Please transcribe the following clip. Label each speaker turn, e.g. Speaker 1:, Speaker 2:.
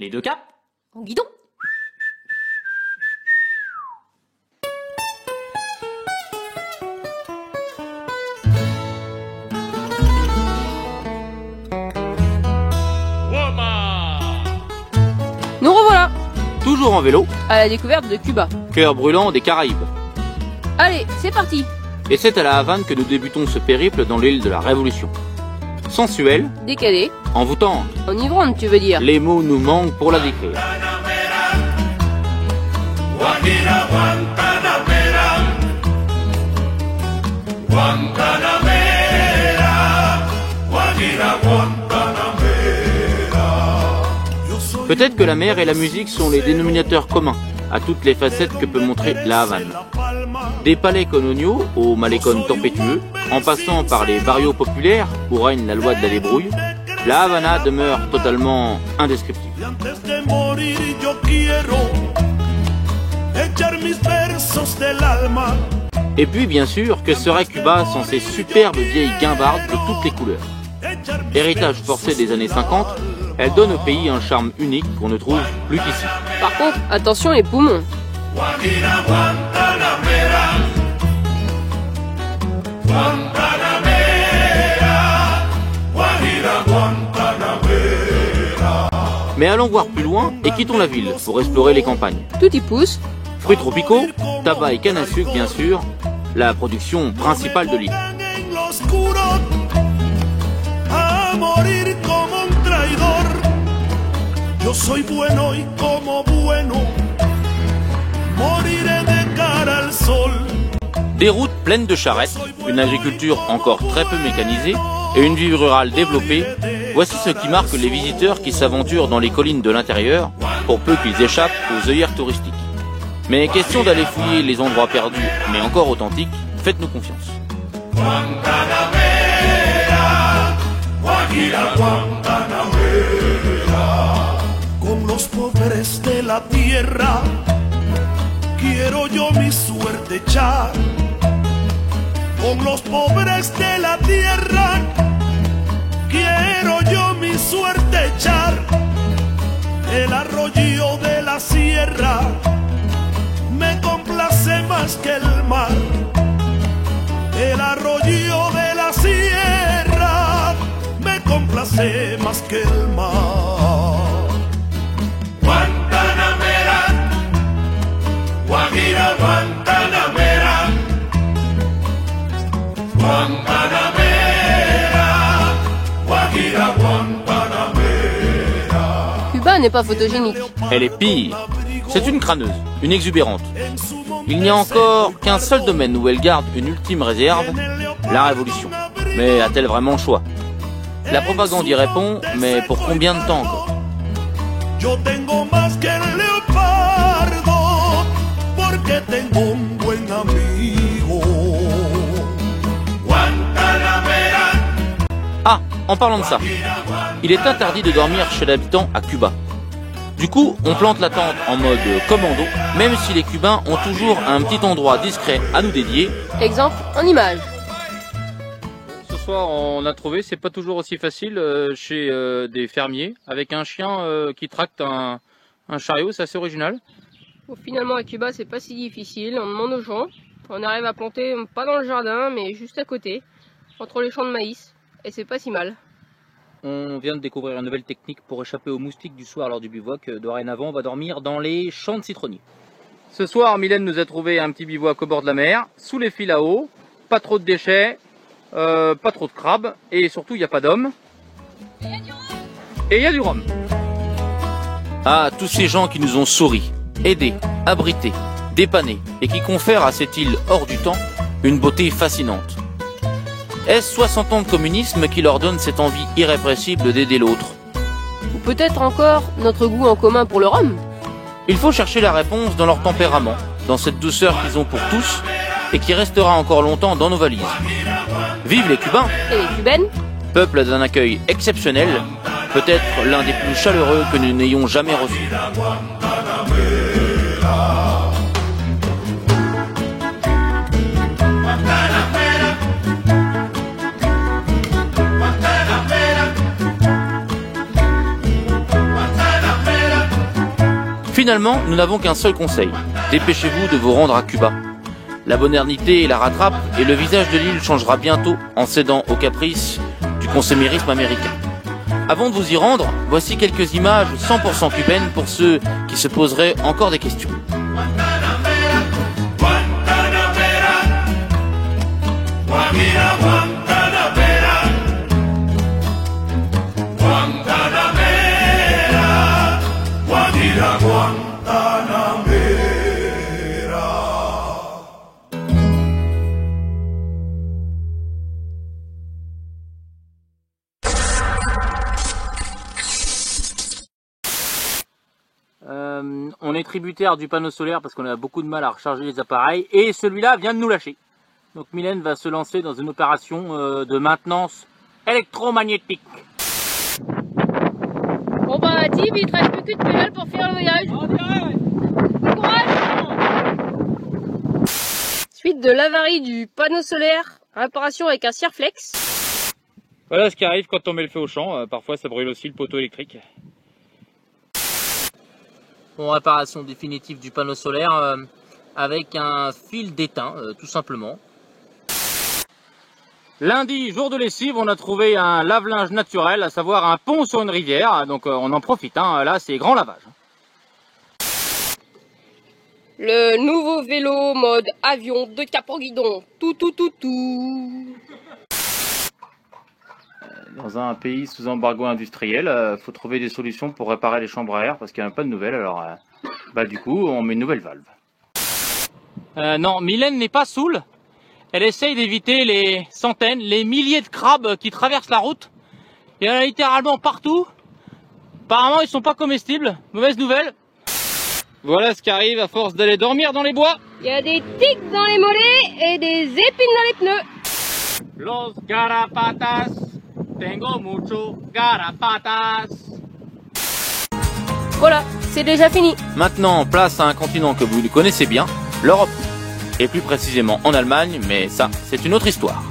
Speaker 1: Les deux caps.
Speaker 2: En guidon. Nous revoilà.
Speaker 1: Toujours en vélo.
Speaker 2: À la découverte de Cuba.
Speaker 1: Cœur brûlant des Caraïbes.
Speaker 2: Allez, c'est parti.
Speaker 1: Et c'est à la Havane que nous débutons ce périple dans l'île de la Révolution. Sensuelle,
Speaker 2: Décalé.
Speaker 1: envoûtante.
Speaker 2: Enivrante, tu veux dire.
Speaker 1: Les mots nous manquent pour la décrire. Peut-être que la mer et la musique sont les dénominateurs communs à toutes les facettes que peut montrer la Havane. Des palais coloniaux aux malécones tempétueux, en passant par les barrios populaires où règne la loi de la débrouille, la Havana demeure totalement indescriptible. Et puis bien sûr, que serait Cuba sans ces superbes vieilles guimbardes de toutes les couleurs? Héritage forcé des années 50, elle donne au pays un charme unique qu'on ne trouve plus qu'ici.
Speaker 2: Par contre, attention les poumons.
Speaker 1: Mais allons voir plus loin et quittons la ville pour explorer les campagnes.
Speaker 2: Tout y pousse.
Speaker 1: Fruits tropicaux, tabac et canne à sucre bien sûr, la production principale de l'île. Des routes pleines de charrettes, une agriculture encore très peu mécanisée et une vie rurale développée, voici ce qui marque les visiteurs qui s'aventurent dans les collines de l'intérieur, pour peu qu'ils échappent aux œillères touristiques. Mais question d'aller fouiller les endroits perdus, mais encore authentiques, faites-nous confiance.
Speaker 3: Con los pobres de la tierra quiero yo mi suerte echar. Con los pobres de la tierra quiero yo mi suerte echar. El arroyo de la sierra me complace más que el mar. El arroyo de la sierra me complace más que el mar. Guantanamera, Guajira, Guantanamera, Guantanamera, Guajira, Guantanamera.
Speaker 2: Cuba n'est pas photogénique.
Speaker 1: Elle est pire. C'est une crâneuse, une exubérante. Il n'y a encore qu'un seul domaine où elle garde une ultime réserve, la Révolution. Mais a-t-elle vraiment le choix? La propagande y répond, mais pour combien de temps encore?
Speaker 3: Yo tengo más que el leopardo, porque tengo un buen amigo. Guantanamera.
Speaker 1: Ah, en parlant de ça, il est interdit de dormir chez l'habitant à Cuba. Du coup, on plante la tente en mode commando, même si les Cubains ont toujours un petit endroit discret à nous dédier.
Speaker 2: Exemple en image.
Speaker 1: Ce soir, on a trouvé, c'est pas toujours aussi facile chez des fermiers, avec un chien qui tracte un chariot, c'est assez original.
Speaker 2: Bon, finalement à Cuba c'est pas si difficile, on demande aux gens. On arrive à planter, pas dans le jardin, mais juste à côté, entre les champs de maïs, et c'est pas si mal.
Speaker 1: On vient de découvrir une nouvelle technique pour échapper aux moustiques du soir lors du bivouac. Dorénavant, on va dormir dans les champs de citronniers. Ce soir, Mylène nous a trouvé un petit bivouac au bord de la mer, sous les fils à eau, pas trop de déchets, pas trop de crabes, et surtout, il n'y a pas d'hommes. Et il y a du rhum. Ah, tous ces gens qui nous ont souri, aidés, abrités, dépannés, et qui confèrent à cette île hors du temps une beauté fascinante. Est-ce 60 ans de communisme qui leur donne cette envie irrépressible d'aider l'autre?
Speaker 2: Ou peut-être encore notre goût en commun pour le rhum.
Speaker 1: Il faut chercher la réponse dans leur tempérament, dans cette douceur qu'ils ont pour tous et qui restera encore longtemps dans nos valises. Vive les Cubains!
Speaker 2: Et les cubaines?
Speaker 1: Peuple d'un accueil exceptionnel, peut-être l'un des plus chaleureux que nous n'ayons jamais reçus. Finalement, nous n'avons qu'un seul conseil. Dépêchez-vous de vous rendre à Cuba. La modernité la rattrape et le visage de l'île changera bientôt en cédant aux caprices du consumérisme américain. Avant de vous y rendre, voici quelques images 100% cubaines pour ceux qui se poseraient encore des questions. On est tributaire du panneau solaire parce qu'on a beaucoup de mal à recharger les appareils et celui-là vient de nous lâcher. Donc Mylène va se lancer dans une opération de maintenance électromagnétique.
Speaker 2: Bon bah Tim, il te reste plus qu'une pédale pour faire le voyage. Bon courage. Suite de l'avarie du panneau solaire, réparation avec un Cirflex.
Speaker 1: Voilà ce qui arrive quand on met le feu au champ, parfois ça brûle aussi le poteau électrique. Bon, réparation définitive du panneau solaire avec un fil d'étain, tout simplement. Lundi, jour de lessive, on a trouvé un lave-linge naturel, à savoir un pont sur une rivière, donc on en profite, hein, là c'est grand lavage.
Speaker 2: Le nouveau vélo mode avion de cap en guidon, tout.
Speaker 1: Dans un pays sous embargo industriel, faut trouver des solutions pour réparer les chambres à air parce qu'il n'y a pas de nouvelles, alors du coup on met une nouvelle valve. Non, Mylène n'est pas saoule. Elle essaye d'éviter les centaines, les milliers de crabes qui traversent la route. Il y en a littéralement partout. Apparemment ils sont pas comestibles, mauvaise nouvelle. Voilà ce qui arrive à force d'aller dormir dans les bois.
Speaker 2: Il y a des tiques dans les mollets et des épines dans les pneus.
Speaker 1: Los garrapatas, tengo mucho garrapatas.
Speaker 2: Voilà, c'est déjà fini.
Speaker 1: Maintenant, place à un continent que vous connaissez bien, l'Europe. Et plus précisément en Allemagne, mais ça, c'est une autre histoire.